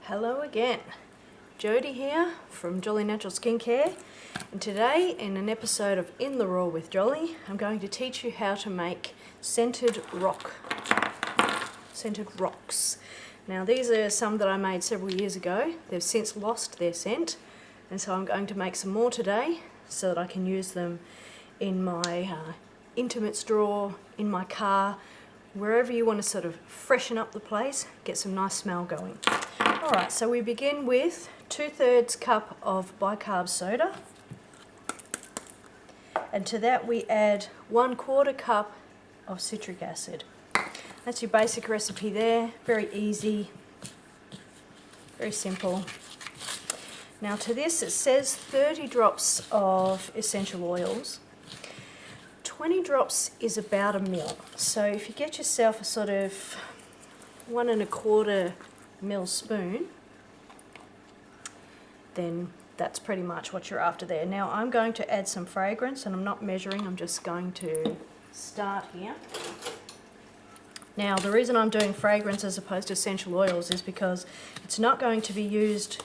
Hello again, Jody here from Joli Natural Skincare, and today in an episode of In the Raw with Joli, I'm going to teach you how to make scented rocks. Now these are some that I made several years ago. They've since lost their scent, and so I'm going to make some more today so that I can use them in my intimates drawer, in my car, wherever you want to sort of freshen up the place, get some nice smell going. Alright, so we begin with 2/3 cup of bicarb soda, and to that we add 1/4 cup of citric acid. That's your basic recipe there, very easy, very simple. Now to this it says 30 drops of essential oils. 20 drops is about a ml, so if you get yourself a sort of 1 1/4 ml spoon, then that's pretty much what you're after there. Now I'm going to add some fragrance, and I'm not measuring, I'm just going to start here. Now the reason I'm doing fragrance as opposed to essential oils is because it's not going to be used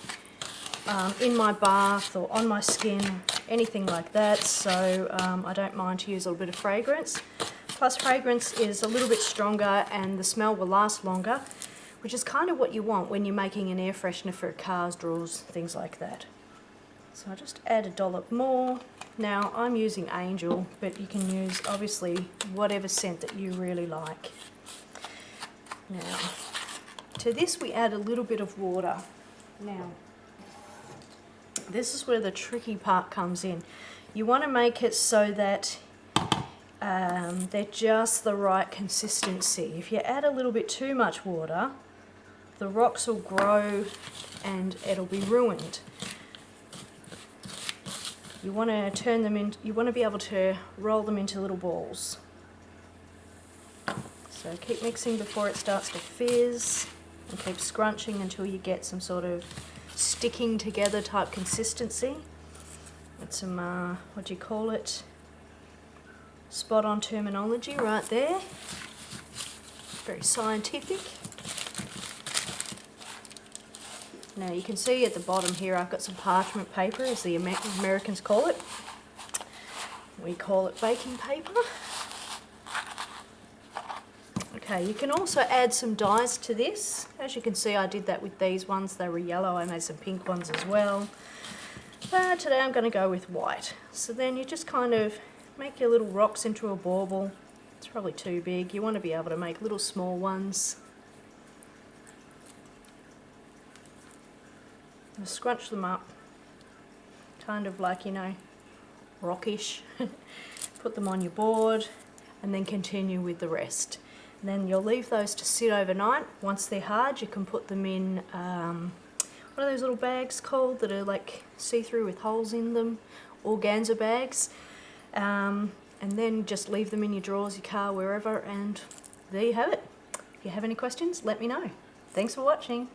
in my bath or on my skin, anything like that, so I don't mind to use a little bit of fragrance. Plus fragrance is a little bit stronger and the smell will last longer, which is kind of what you want when you're making an air freshener for cars, drawers, things like that. So I just add a dollop more. Now I'm using Angel, but you can use obviously whatever scent that you really like. Now to this we add a little bit of water. Now this is where the tricky part comes in. You want to make it so that they're just the right consistency. If you add a little bit too much water, the rocks will grow and it'll be ruined. You want to turn them in, you want to be able to roll them into little balls. So keep mixing before it starts to fizz, and keep scrunching until you get some sort of sticking together type consistency. That's some, what do you call it? Spot on terminology right there. Very scientific. Now you can see at the bottom here I've got some parchment paper, as the Americans call it. We call it baking paper. Okay, you can also add some dyes to this. As you can see, I did that with these ones. They were yellow. I made some pink ones as well. But today I'm going to go with white. So then you just kind of make your little rocks into a bauble. It's probably too big. You want to be able to make little small ones. And scrunch them up, kind of like, you know, rockish. Put them on your board and then continue with the rest. And then you'll leave those to sit overnight. Once they're hard, you can put them in, what are those little bags called that are like see-through with holes in them? Organza bags. And then just leave them in your drawers, your car, wherever, and there you have it. If you have any questions, let me know. Thanks for watching.